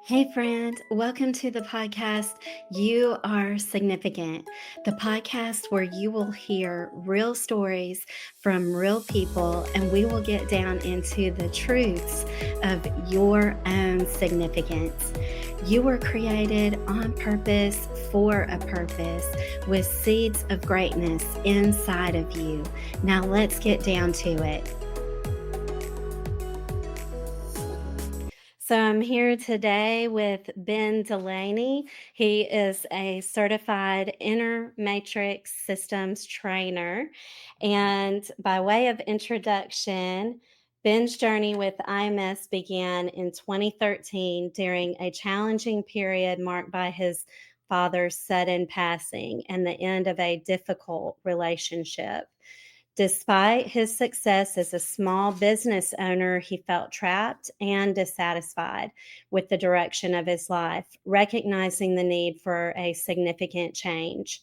Hey, friend, welcome to the podcast. You Are Significant, the podcast where you will hear real stories from real people, and we will get down into the truths of your own significance. You were created on purpose for a purpose with seeds of greatness inside of you. Now, let's get down to it. So I'm here today with Ben Delaney. He is a certified inner matrix systems trainer. And by way of introduction, Ben's journey with IMS began in 2013 during a challenging period marked by his father's sudden passing and the end of a difficult relationship. Despite his success as a small business owner, he felt trapped and dissatisfied with the direction of his life, recognizing the need for a significant change.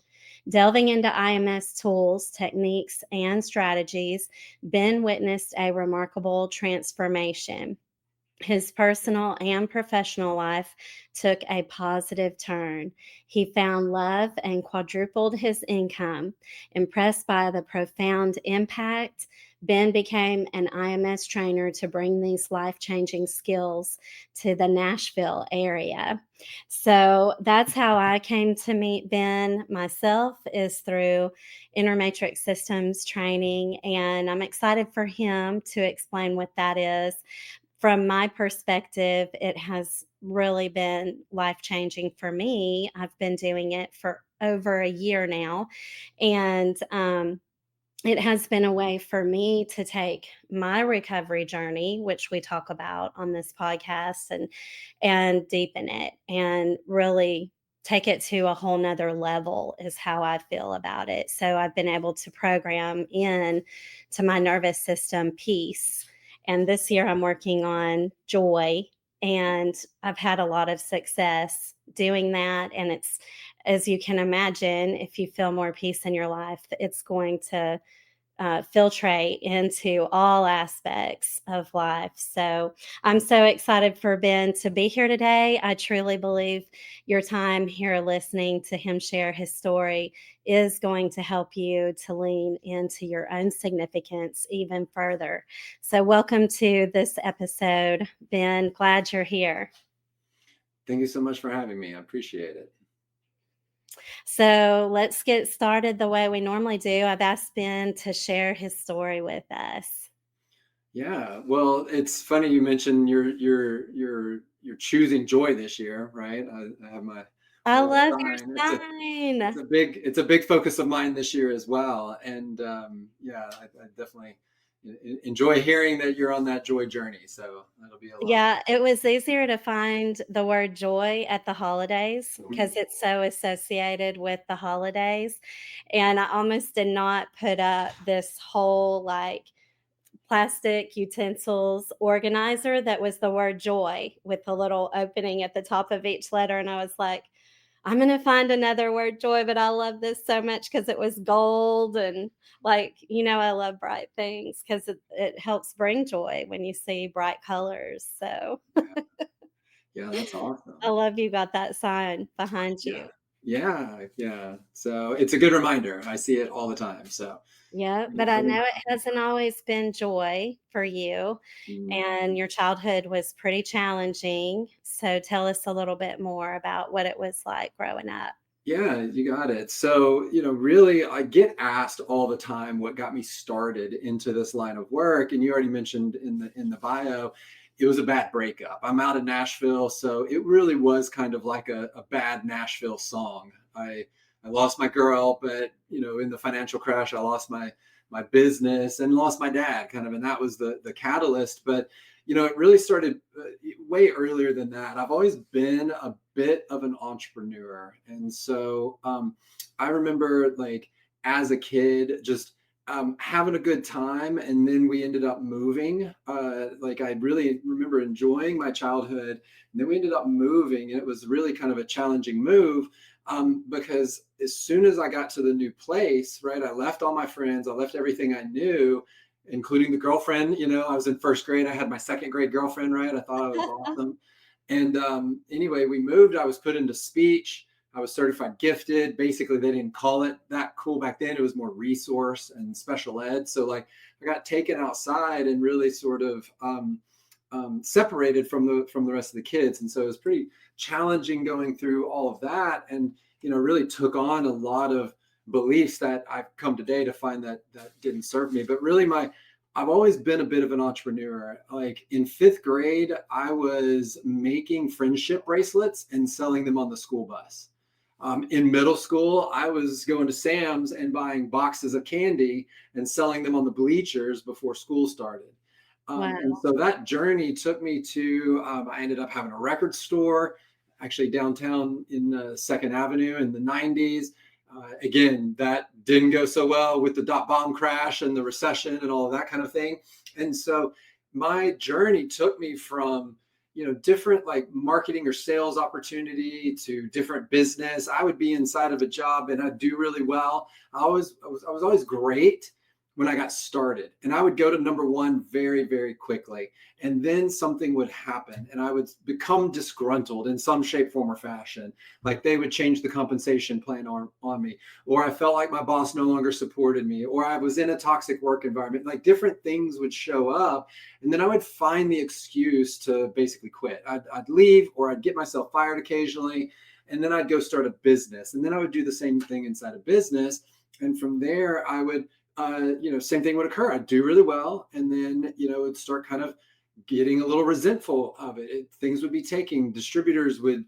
Delving into IMS tools, techniques, and strategies, Ben witnessed a remarkable transformation. His personal and professional life took a positive turn. He found love and quadrupled his income. Impressed by the profound impact, Ben became an IMS trainer to bring these life changing skills to the Nashville area. So that's how I came to meet Ben myself, is through Inner Matrix Systems training. And I'm excited for him to explain what that is. From my perspective, it has really been life changing for me. I've been doing it for over a year now. And it has been a way for me to take my recovery journey, which we talk about on this podcast, and deepen it and really take it to a whole nother level is how I feel about it. So I've been able to program in to my nervous system peace. And this year I'm working on joy, and I've had a lot of success doing that. And it's, as you can imagine, if you feel more peace in your life, it's going to filtrate into all aspects of life. So I'm so excited for Ben to be here today. I truly believe your time here listening to him share his story is going to help you to lean into your own significance even further. So, welcome to this episode, Ben. Glad you're here. Thank you so much for having me. I appreciate it. So, let's get started the way we normally do. I've asked Ben to share his story with us. Yeah, well, it's funny you mentioned you're choosing joy this year, right? I have my I little love your sign. sign. It's a big focus of mine this year as well, and yeah, I definitely enjoy hearing that you're on that joy journey. So that'll be a lot. Yeah, it was easier to find the word joy at the holidays Mhm. because it's so associated with the holidays. And I almost did not put up this whole plastic utensils organizer that was the word joy with the little opening at the top of each letter. And I was like, I'm going to find another word joy, but I love this so much because it was gold. And I love bright things because it helps bring joy when you see bright colors. So Yeah, yeah, that's awesome. I love you got that sign behind Yeah, you. yeah. So it's a good reminder. I see it all the time. So Yeah, yeah, but I really. know it hasn't always been joy for you, and your childhood was pretty challenging. So tell us a little bit more about what it was like growing up. Yeah, you got it. So, really, I get asked all the time what got me started into this line of work. And you already mentioned in the bio, it was a bad breakup. I'm out of Nashville, so it really was kind of like a bad Nashville song. I lost my girl, but in the financial crash, I lost my business and lost my dad, kind of, and that was the catalyst. But it really started way earlier than that. I've always been a bit of an entrepreneur. And so I remember, like, as a kid, just having a good time. And then we ended up moving. Like, I really remember enjoying my childhood. And then we ended up moving. And it was really kind of a challenging move because as soon as I got to the new place, right, I left all my friends, I left everything I knew, including the girlfriend. I was in first grade. I had my second grade girlfriend, right? I thought I was awesome. And anyway, we moved. I was put into speech. I was certified gifted. Basically, they didn't call it that cool back then. It was more resource and special ed. So like I got taken outside and really sort of separated from the rest of the kids. And so it was pretty challenging going through all of that, and really took on a lot of beliefs that I've come today to find that didn't serve me. But really, I've always been a bit of an entrepreneur. Like in 5th grade, I was making friendship bracelets and selling them on the school bus. In middle school, I was going to Sam's and buying boxes of candy and selling them on the bleachers before school started. Wow. And so that journey took me to, I ended up having a record store, actually downtown in 2nd Avenue in the 90s. Again, that didn't go so well with the dot-bomb crash and the recession and all of that kind of thing. And so my journey took me from, different like marketing or sales opportunity to different business. I would be inside of a job and I'd do really well. I was always great when I got started, and I would go to number one very, very quickly. And then something would happen and I would become disgruntled in some shape, form, or fashion. Like they would change the compensation plan on me, or I felt like my boss no longer supported me, or I was in a toxic work environment. Like different things would show up. And then I would find the excuse to basically quit. I'd leave, or I'd get myself fired occasionally. And then I'd go start a business. And then I would do the same thing inside a business. And from there, I would same thing would occur. I'd do really well. And then, it'd start kind of getting a little resentful of it. Things would be taking, distributors would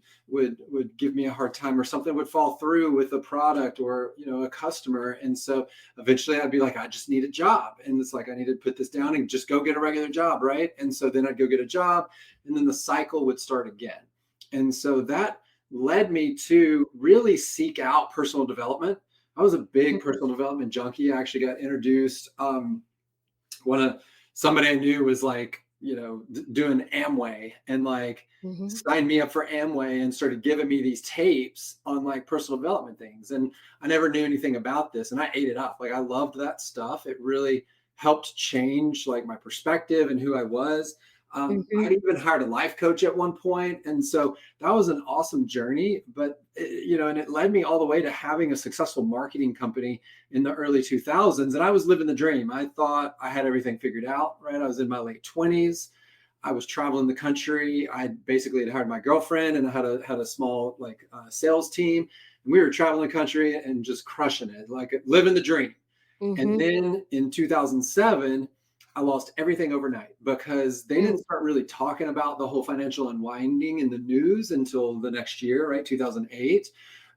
give me a hard time, or something would fall through with a product or, a customer. And so eventually I'd be like, I just need a job. And it's like, I need to put this down and just go get a regular job. Right. And so then I'd go get a job, and then the cycle would start again. And so that led me to really seek out personal development. I was a big personal development junkie. I actually got introduced. Somebody I knew was like, doing Amway, and like Mm-hmm. signed me up for Amway and started giving me these tapes on like personal development things. And I never knew anything about this, and I ate it up. Like I loved that stuff. It really helped change like my perspective and who I was. Mm-hmm. I'd even hired a life coach at one point. And so that was an awesome journey, but and it led me all the way to having a successful marketing company in the early 2000s. And I was living the dream. I thought I had everything figured out, right? I was in my late 20s. I was traveling the country. I basically had hired my girlfriend, and I had a small like sales team, and we were traveling the country and just crushing it, like living the dream. And Mm-hmm. then in 2007, I lost everything overnight because they didn't start really talking about the whole financial unwinding in the news until the next year, right? 2008.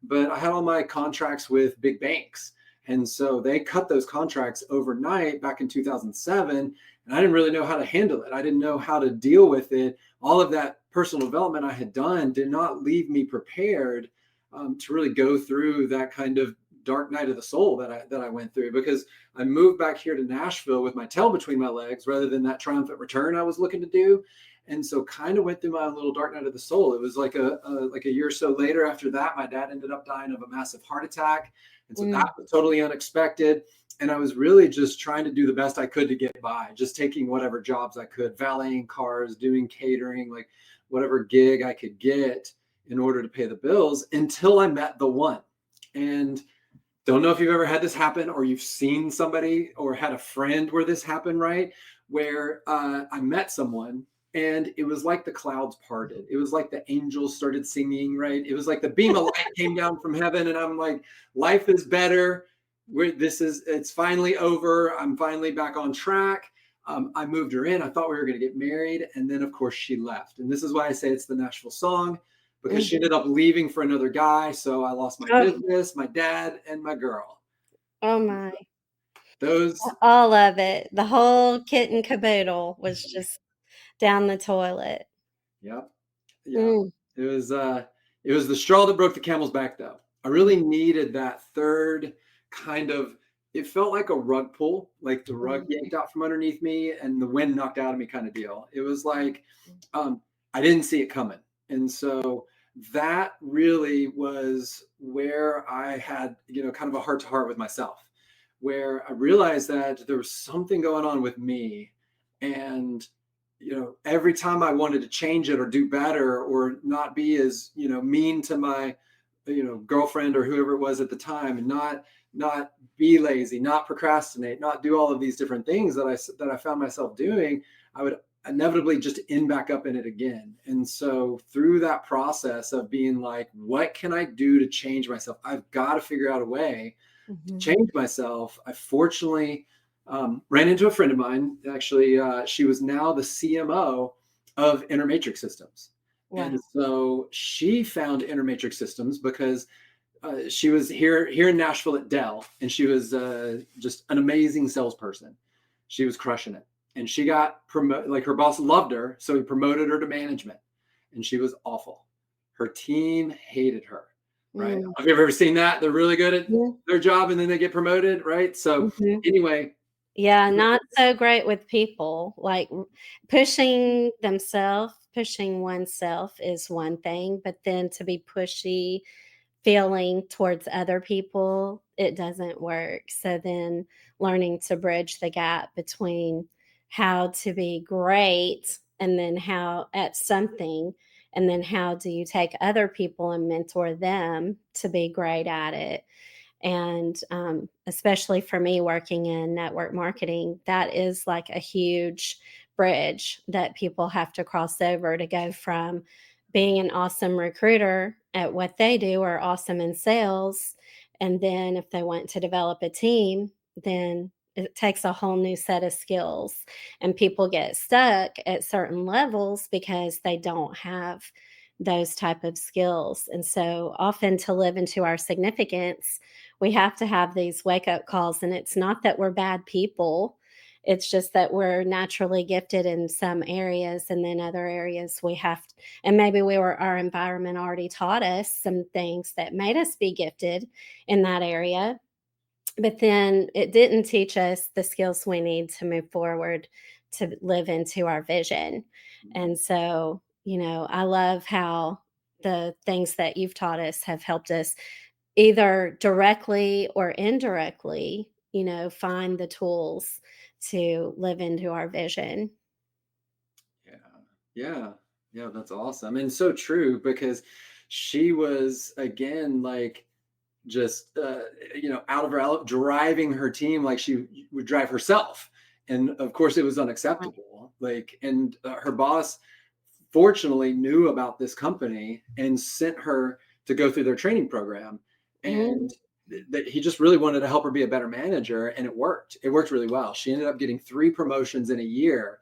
But I had all my contracts with big banks. And so they cut those contracts overnight back in 2007. And I didn't really know how to handle it. I didn't know how to deal with it. All of that personal development I had done did not leave me prepared to really go through that kind of dark night of the soul that I went through, because I moved back here to Nashville with my tail between my legs rather than that triumphant return I was looking to do. And so kind of went through my little dark night of the soul. It was like a year or so later after that, my dad ended up dying of a massive heart attack. And so that was totally unexpected. And I was really just trying to do the best I could to get by, just taking whatever jobs I could, valeting cars, doing catering, like whatever gig I could get in order to pay the bills, until I met the one. And don't know if you've ever had this happen, or you've seen somebody or had a friend where this happened, right? Where I met someone and it was like the clouds parted. It was like the angels started singing, right? It was like the beam of light came down from heaven, and I'm like, life is better. It's finally over. I'm finally back on track. I moved her in. I thought we were going to get married. And then, of course, she left. And this is why I say it's the Nashville song, because she ended up leaving for another guy. So I lost my Oh, business, my dad, and my girl. oh my. Those, All of it. The whole kit and caboodle was just down the toilet. yep, yeah. Mm, It was it was the straw that broke the camel's back, though. I really needed that third kind of, it felt like a rug pull, like the rug mhm, yanked out from underneath me and the wind knocked out of me kind of deal. It was like I didn't see it coming. And so that really was where I had, kind of a heart to heart with myself, where I realized that there was something going on with me. And every time I wanted to change it or do better or not be as, mean to my, girlfriend or whoever it was at the time, and not be lazy, not procrastinate, not do all of these different things that I found myself doing, I would inevitably just end back up in it again. And so through that process of being like, what can I do to change myself? I've got to figure out a way to Mhm. change myself. I fortunately ran into a friend of mine. Actually, she was now the CMO of Intermatrix Systems. And Wow. so she found Intermatrix Systems because she was here in Nashville at Dell, and she was just an amazing salesperson. She was crushing it, and she got promoted. Like, her boss loved her, so he promoted her to management, and she was awful. Her team hated her. Right? Mm. Have you ever seen that? They're really good at Yeah. their job, and then they get promoted, right? So Mhm. anyway, Yeah, not so great with people. Like, pushing oneself is one thing, but then to be pushy feeling towards other people, it doesn't work. So then learning to bridge the gap between how to be great and then how at something, and then how do you take other people and mentor them to be great at it. And especially for me working in network marketing, that is like a huge bridge that people have to cross over to go from being an awesome recruiter at what they do or awesome in sales. And then if they want to develop a team, then it takes a whole new set of skills. And people get stuck at certain levels because they don't have those type of skills. And so often to live into our significance, we have to have these wake up calls. And it's not that we're bad people, it's just that we're naturally gifted in some areas, and then other areas we have to, and maybe our environment already taught us some things that made us be gifted in that area, but then it didn't teach us the skills we need to move forward to live into our vision. And so, I love how the things that you've taught us have helped us either directly or indirectly, find the tools to live into our vision. yeah, yeah, yeah, that's awesome and so true, because she was again like just out of her driving her team like she would drive herself, and of course it was Right. unacceptable. Like, and her boss fortunately knew about this company and sent her to go through their training program, Mhm. and that he just really wanted to help her be a better manager, and it worked really well. She ended up getting 3 promotions in a year,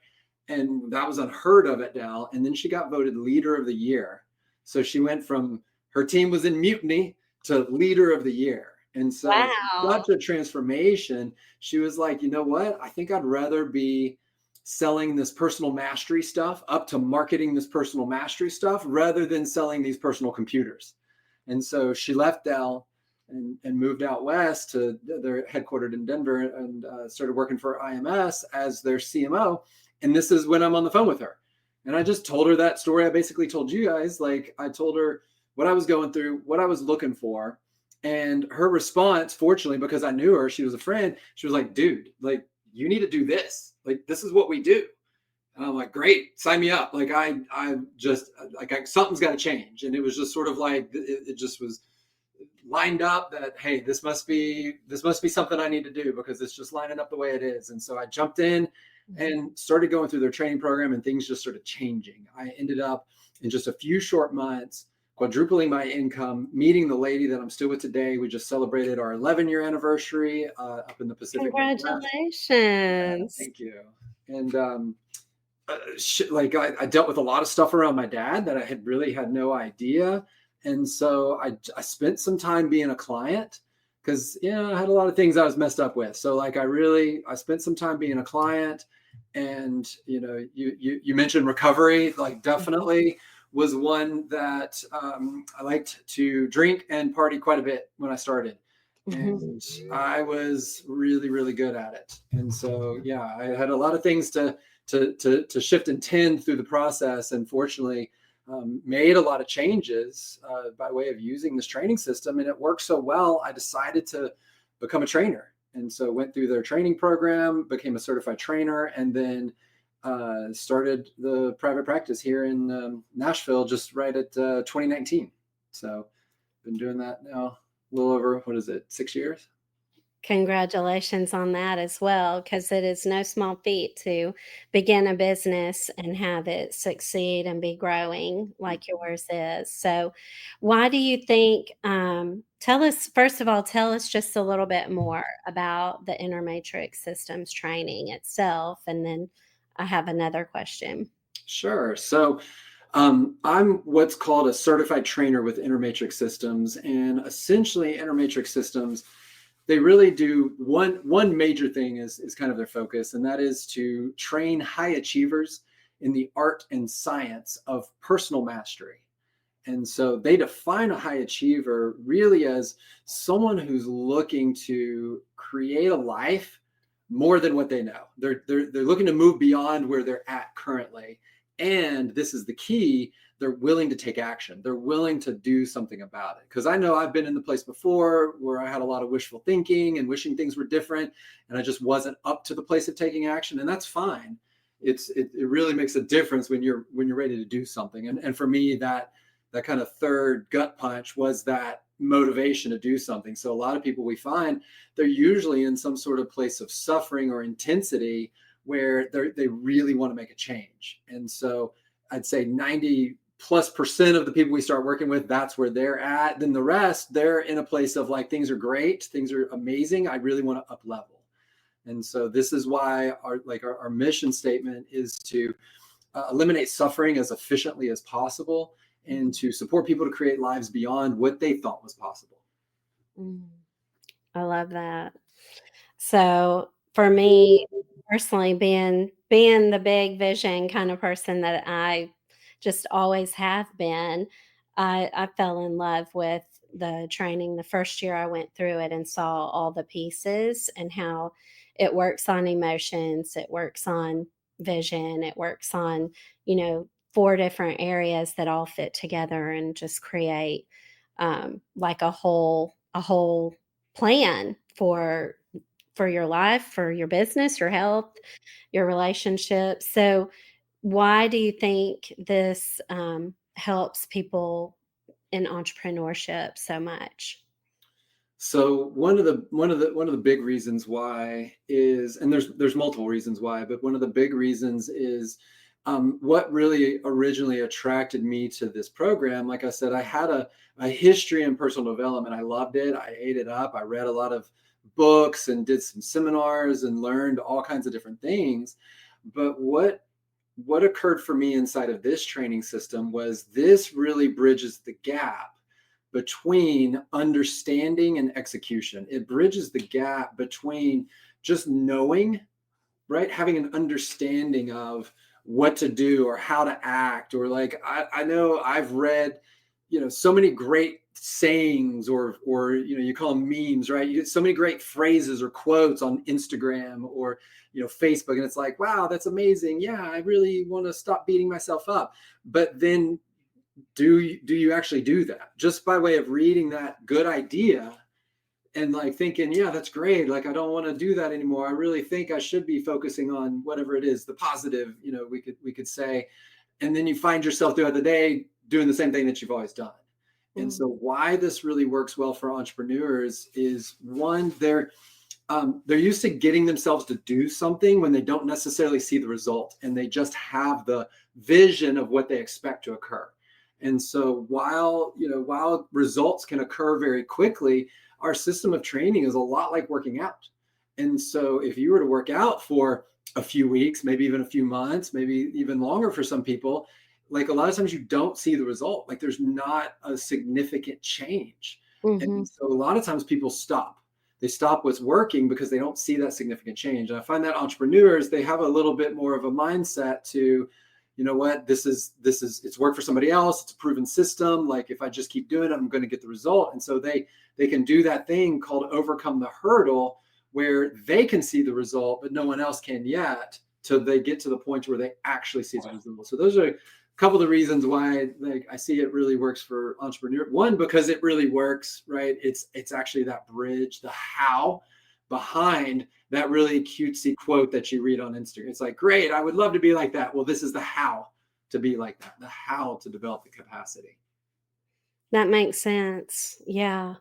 and that was unheard of at Dell. And then she got voted leader of the year. So she went from, her team was in mutiny to leader of the year. And so Wow. such a transformation. She was like, you know what, I think I'd rather be selling this personal mastery stuff up to marketing this personal mastery stuff rather than selling these personal computers. And so she left Dell and moved out west to, they're headquartered in Denver, and started working for IMS as their CMO. And this is when I'm on the phone with her. And I just told her that story I basically told you guys. Like, I told her what I was going through, what I was looking for. And her response, fortunately, because I knew her, she was a friend, she was like, dude, like, you need to do this. Like, this is what we do. And I'm like, great, sign me up. Like, I just, like, something's got to change. And it was just sort of like, it just was lined up that, hey, this must be something I need to do, because it's just lining up the way it is. And so I jumped in Mhm. and started going through their training program, and things just started changing. I ended up in just a few short months quadrupling my income, meeting the lady that I'm still with today. We just celebrated our 11-year anniversary up in the Pacific Northwest. Congratulations. Thank you. And like, I dealt with a lot of stuff around my dad that I had really had no idea. And so I spent some time being a client, because, I had a lot of things I was messed up with. So like, I spent some time being a client. And, you mentioned recovery, like, Mhm. definitely was one that I liked to drink and party quite a bit when I started. Mhm. And I was really, really good at it. And so, yeah, I had a lot of things to shift and tend through the process, and fortunately made a lot of changes by way of using this training system. And it worked so well, I decided to become a trainer. And so went through their training program, became a certified trainer, and then started the private practice here in Nashville just right at 2019. So been doing that now a little over, what is it, 6 years? Congratulations on that as well, because it is no small feat to begin a business and have it succeed and be growing like yours is. So, why do you think? Tell us, first of all, tell us just a little bit more about the Inner Matrix Systems training itself, and then I have another question. Sure. So I'm what's called a certified trainer with Inner Matrix Systems, and essentially Inner Matrix Systems, they really do one major thing is kind of their focus, and that is to train high achievers in the art and science of personal mastery. And so they define a high achiever really as someone who's looking to create a life more than what they know. They're looking to move beyond where they're at currently. And this is the key, they're willing to take action. They're willing to do something about it. Because I know I've been in the place before where I had a lot of wishful thinking and wishing things were different, and I just wasn't up to the place of taking action. And that's fine. It really makes a difference when you're ready to do something. And for me, that kind of third gut punch was that motivation to do something. So a lot of people we find, they're usually in some sort of place of suffering or intensity where they really want to make a change. And so I'd say 90+% of the people we start working with, that's where they're at. Then the rest, they're in a place of like, things are great, things are amazing, I really want to up level. And so this is why our mission statement is to eliminate suffering as efficiently as possible, and to support people to create lives beyond what they thought was possible. Mm, I love that. So for me personally, being the big vision kind of person that I just always have been, I fell in love with the training the first year I went through it and saw all the pieces and how it works on emotions, it works on vision, it works on, four different areas that all fit together and just create like a whole plan for your life, for your business, your health, your relationships. So, why do you think this helps people in entrepreneurship so much? So one of the big reasons why is, and there's multiple reasons why, but one of the big reasons is what really originally attracted me to this program. Like I said, I had a history in personal development. I loved it. I ate it up. I read a lot of books and did some seminars and learned all kinds of different things. But what occurred for me inside of this training system was this really bridges the gap between understanding and execution. It bridges the gap between just knowing, right? Having an understanding of what to do or how to act, or like I know I've read, so many great sayings, or you call them memes, right? You get so many great phrases or quotes on Instagram or Facebook, and it's like, wow, that's amazing. Yeah, I really want to stop beating myself up. But then do you actually do that just by way of reading that good idea and like thinking, yeah, that's great, like I don't want to do that anymore, I really think I should be focusing on whatever it is, the positive, we could say, and then you find yourself throughout the day doing the same thing that you've always done. And Mm, so why this really works well for entrepreneurs is, one, they're used to getting themselves to do something when they don't necessarily see the result, and they just have the vision of what they expect to occur. And so while results can occur very quickly, our system of training is a lot like working out. And so if you were to work out for a few weeks, maybe even a few months, maybe even longer for some people, like a lot of times you don't see the result. Like there's not a significant change. mhm. And so a lot of times people stop. They stop what's working because they don't see that significant change. And I find that entrepreneurs, they have a little bit more of a mindset to, you know what, this is it's worked for somebody else, it's a proven system, like if I just keep doing it, I'm going to get the result. And so they can do that thing called overcome the hurdle, where they can see the result but no one else can yet, till they get to the point where they actually see the result. So those are a couple of the reasons why, like, I see it really works for entrepreneur. One, because it really works, right? It's actually that bridge, the how, behind that really cutesy quote that you read on Instagram. It's like, great, I would love to be like that. Well, this is the how to be like that, the how to develop the capacity. That makes sense. Yeah.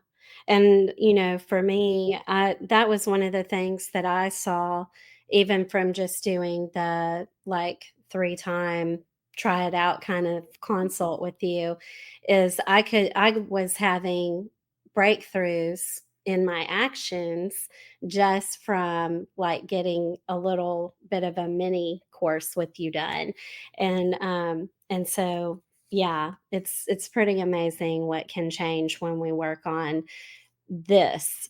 And, you know, for me, that was one of the things that I saw even from just doing the like 3 time try it out kind of consult with you is I was having breakthroughs in my actions just from like getting a little bit of a mini course with you done. And so yeah, it's pretty amazing what can change when we work on this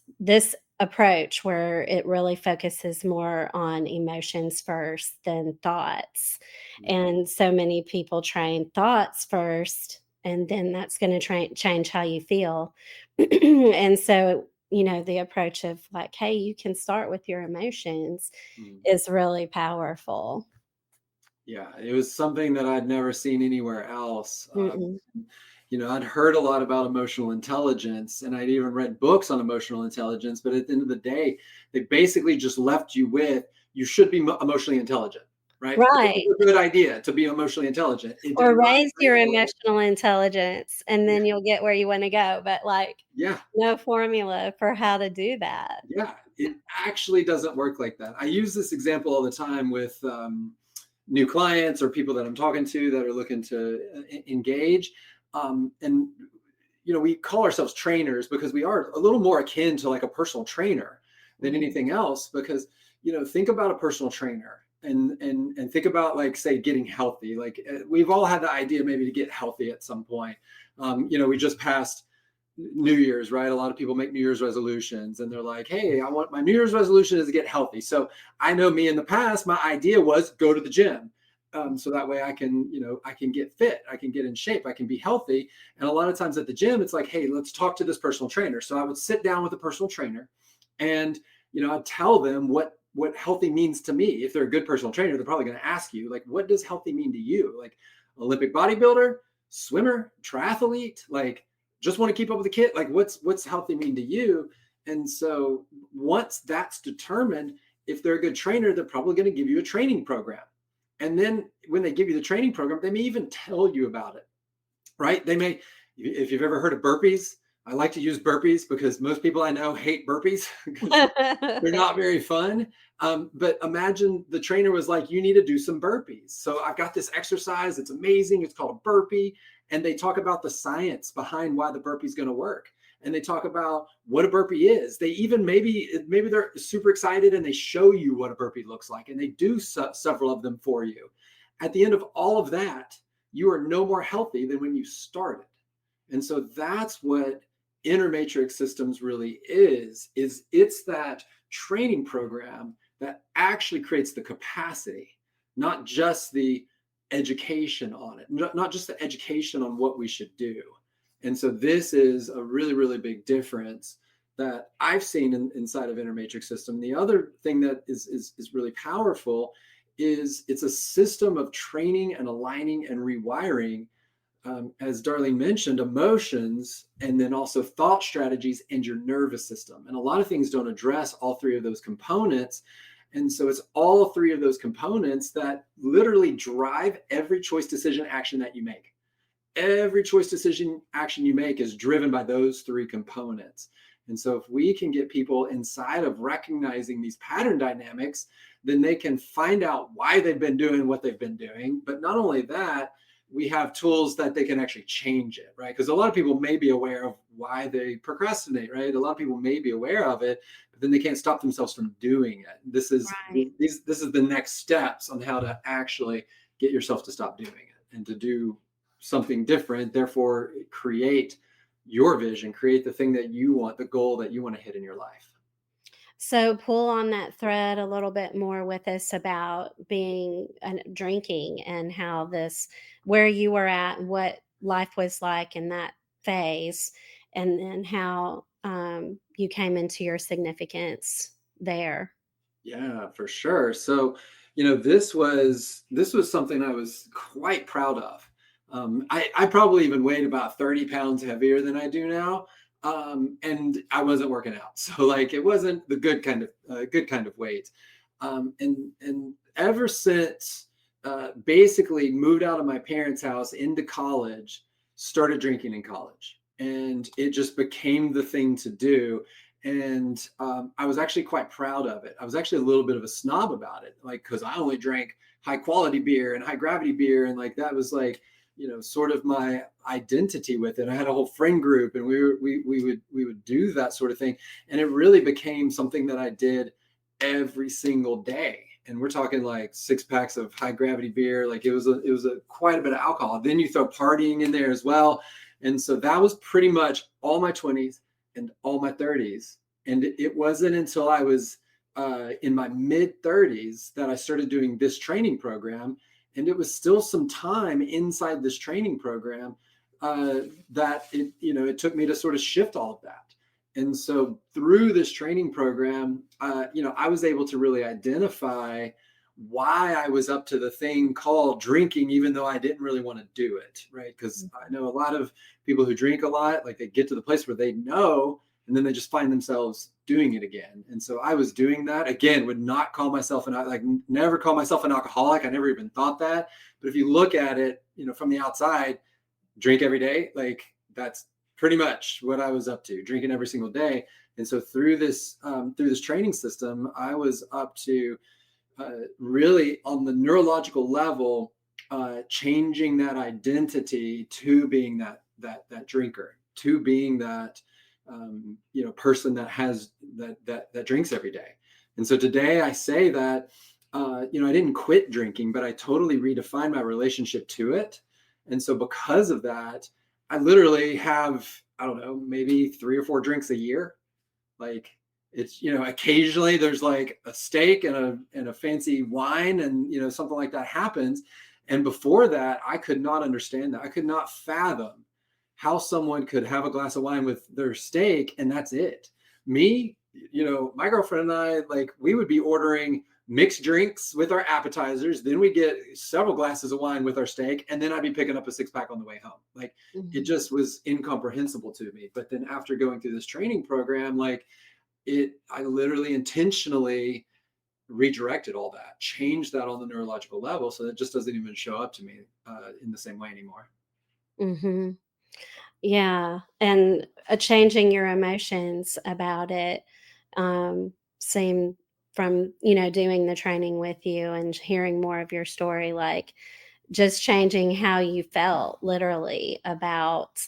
approach where it really focuses more on emotions first than thoughts. And so many people train thoughts first, and then that's going to change how you feel. And so, you know, the approach of like, hey, you can start with your emotions Mm. is really powerful. Yeah, it was something that I'd never seen anywhere else. Mm-mm. I'd heard a lot about emotional intelligence and I'd even read books on emotional intelligence, but at the end of the day, they basically just left you with you should be emotionally intelligent, right? This is Right. a good idea to be emotionally intelligent. It did Or not raise say, your well, emotional intelligence, and yeah, then you'll get where you wanna go, but, like, yeah, no formula for how to do that. yeah. It actually doesn't work like that. I use this example all the time with new clients or people that I'm talking to that are looking to engage. And we call ourselves trainers because we are a little more akin to like a personal trainer than Mhm. anything else. Because think about a personal trainer and think about like say getting healthy. Like we've all had the idea maybe to get healthy at some point. We just passed New Year's, right? A lot of people make New Year's resolutions and they're like, hey, I want my New Year's resolution is to get healthy. So I know me in the past, my idea was go to the gym. So that way I can get fit, I can get in shape, I can be healthy. And a lot of times at the gym, it's like, hey, let's talk to this personal trainer. So I would sit down with a personal trainer and, I'd tell them what healthy means to me. If they're a good personal trainer, they're probably going to ask you, like, what does healthy mean to you? Like Olympic bodybuilder, swimmer, triathlete, like just want to keep up with the kid. Like what's healthy mean to you? And so once that's determined, if they're a good trainer, they're probably going to give you a training program. And then when they give you the training program, they may even tell you about it, right? They may, if you've ever heard of burpees, I like to use burpees because most people I know hate burpees because they're not very fun. But imagine the trainer was like, you need to do some burpees. So I've got this exercise. It's amazing. It's called a burpee. And they talk about the science behind why the burpee is going to work. And they talk about what a burpee is. They even maybe they're super excited and they show you what a burpee looks like. And they do several of them for you. At the end of all of that, you are no more healthy than when you started. And so that's what inner matrix systems really is it's that training program that actually creates the capacity, not just the education on it, not just the education on what we should do. And so this is a really, really big difference that I've seen inside of inner matrix system. The other thing that is really powerful is it's a system of training and aligning and rewiring, as Darlene mentioned, emotions, and then also thought strategies and your nervous system. And a lot of things don't address all three of those components. And so it's all three of those components that literally drive every choice, decision, action that you make. Every choice, decision, action you make is driven by those three components. And so if we can get people inside of recognizing these pattern dynamics, then they can find out why they've been doing what they've been doing. But not only that, we have tools that they can actually change it, right? Because a lot of people may be aware of why they procrastinate, right? A lot of people may be aware of it, but then they can't stop themselves from doing it. Right. This is the next steps on how to actually get yourself to stop doing it and to do something different. Therefore, create your vision, create the thing that you want, the goal that you want to hit in your life. So pull on that thread a little bit more with us about being drinking and how this, where you were at, and what life was like in that phase, and then how you came into your significance there. Yeah, for sure. So, this was something I was quite proud of. I probably even weighed about 30 pounds heavier than I do now. and I wasn't working out. So like it wasn't the good kind of weight. And ever since basically moved out of my parents' house into college, started drinking in college, and it just became the thing to do. And I was actually quite proud of it. I was actually a little bit of a snob about it, like because I only drank high quality beer and high gravity beer, and like that was like sort of my identity with it. I had a whole friend group, and we would do that sort of thing, and it really became something that I did every single day. And we're talking like 6 packs of high gravity beer. Like it was a quite a bit of alcohol. Then you throw partying in there as well, and so that was pretty much all my 20s and all my 30s. And it wasn't until I was in my mid 30s that I started doing this training program. And it was still some time inside this training program that it took me to sort of shift all of that. And so through this training program, I was able to really identify why I was up to the thing called drinking, even though I didn't really want to do it, right? Because I know a lot of people who drink a lot, like they get to the place where they know, and then they just find themselves doing it again. And so I was doing that again, would not call myself never call myself an alcoholic. I never even thought that. But if you look at it, from the outside, drink every day, like that's pretty much what I was up to, drinking every single day. And so through this training system, I was up to really on the neurological level, changing that identity to being that drinker, to being that person that drinks every day. And so today I say that I didn't quit drinking, but I totally redefined my relationship to it. And so because of that, I literally have, I don't know, maybe 3 or 4 drinks a year. Like it's, occasionally there's like a steak and a fancy wine, and, something like that happens. And before that, I could not understand that. I could not fathom how someone could have a glass of wine with their steak and that's it. Me, my girlfriend and I, like we would be ordering mixed drinks with our appetizers. Then we get several glasses of wine with our steak. And then I'd be picking up a 6 pack on the way home. Like it just was incomprehensible to me. But then after going through this training program, like I literally intentionally redirected all that, changed that on the neurological level. So that just doesn't even show up to me in the same way anymore. Mhm. Yeah, and, changing your emotions about it, seem from, doing the training with you and hearing more of your story, like, just changing how you felt literally about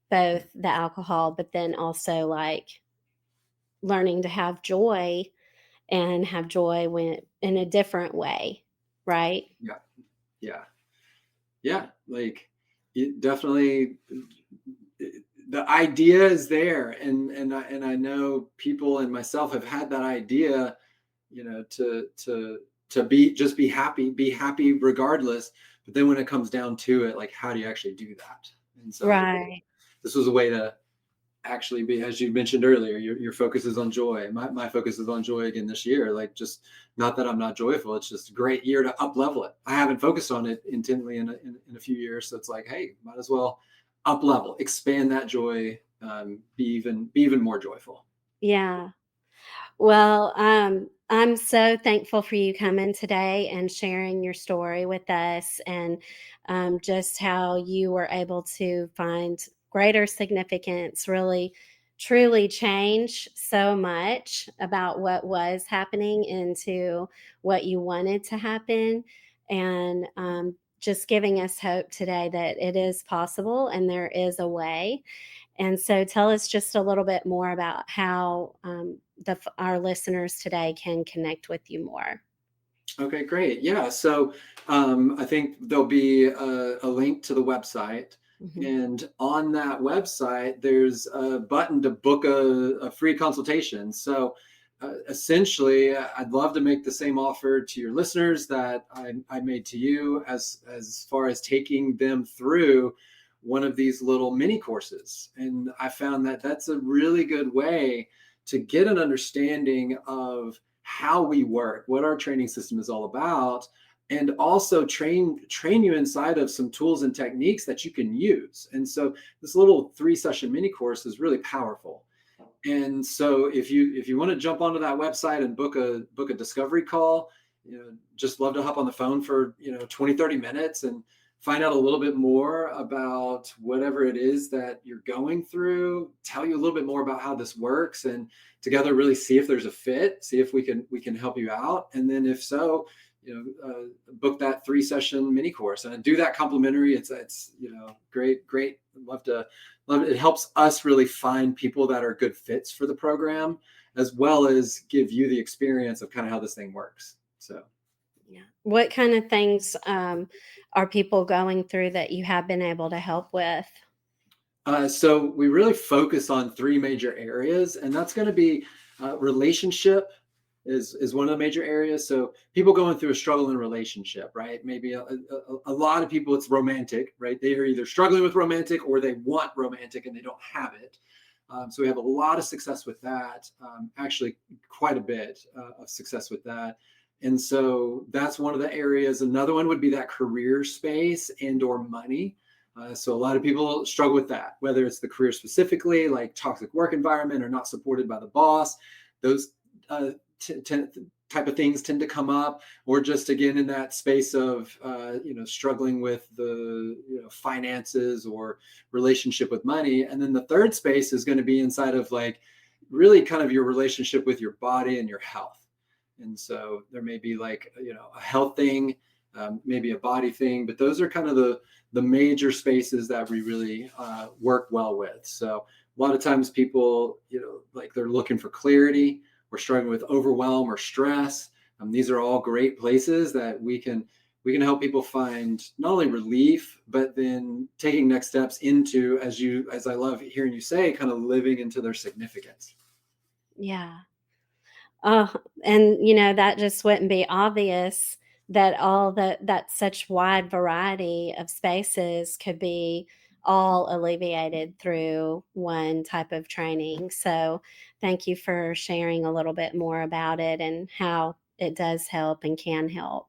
both the alcohol, but then also, like, learning to have joy and have joy when in a different way, right? Yeah. Yeah. Yeah. Like it definitely, the idea is there, and I know people and myself have had that idea, to be happy regardless. But then when it comes down to it, like how do you actually do that? And so Right. this was a way to actually be, as you mentioned earlier, your focus is on joy. My focus is on joy again this year. Like just not that I'm not joyful, it's just a great year to up level it. I haven't focused on it intently in a few years, so it's like, hey, might as well up level, expand that joy, be even more joyful. Yeah. Well, I'm so thankful for you coming today and sharing your story with us, and just how you were able to find greater significance, really, truly change so much about what was happening into what you wanted to happen. And just giving us hope today that it is possible and there is a way. And so tell us just a little bit more about how our listeners today can connect with you more. Okay, great. Yeah. So I think there'll be a link to the website. Mhm. And on that website, there's a button to book a free consultation. So essentially, I'd love to make the same offer to your listeners that I made to you, as far as taking them through one of these little mini courses. And I found that that's a really good way to get an understanding of how we work, what our training system is all about, and also train you inside of some tools and techniques that you can use. And so this little 3-session mini course is really powerful. And so if you want to jump onto that website and book a discovery call, just love to hop on the phone for 20-30 minutes and find out a little bit more about whatever it is that you're going through, tell you a little bit more about how this works, and together really see if there's a fit, see if we can help you out. And then if so, book that 3-session mini course and do that complimentary. It's great. Love it. It helps us really find people that are good fits for the program, as well as give you the experience of kind of how this thing works. So, yeah. What kind of things are people going through that you have been able to help with? So we really focus on 3 major areas, and that's going to be relationship is one of the major areas. So people going through a struggle in a relationship, right? Maybe a lot of people, it's romantic, right? They are either struggling with romantic or they want romantic and they don't have it. So we have a lot of success with that, actually quite a bit of success with that. And so that's one of the areas. Another one would be that career space and or money. So a lot of people struggle with that, whether it's the career specifically, like toxic work environment or not supported by the boss. Those type of things tend to come up, or just again in that space of struggling with the finances or relationship with money. And then the third space is going to be inside of like really kind of your relationship with your body and your health. And so there may be like a health thing, maybe a body thing, but those are kind of the major spaces that we really work well with. So a lot of times people like they're looking for clarity. We're struggling with overwhelm or stress. These are all great places that we can help people find not only relief, but then taking next steps into, as I love hearing you say, kind of living into their significance. Yeah. And that just wouldn't be obvious that that such wide variety of spaces could be all alleviated through one type of training. So thank you for sharing a little bit more about it and how it does help and can help.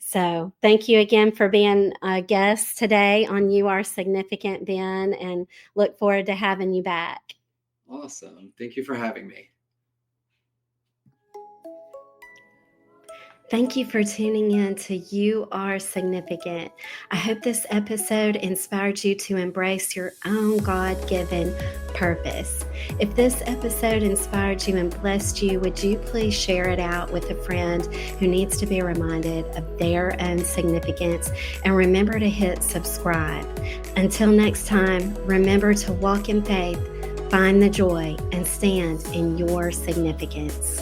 So thank you again for being a guest today on You Are Significant, Ben, and look forward to having you back. Awesome. Thank you for having me. Thank you for tuning in to You Are Significant. I hope this episode inspired you to embrace your own God-given purpose. If this episode inspired you and blessed you, would you please share it out with a friend who needs to be reminded of their own significance? And remember to hit subscribe. Until next time, remember to walk in faith, find the joy, and stand in your significance.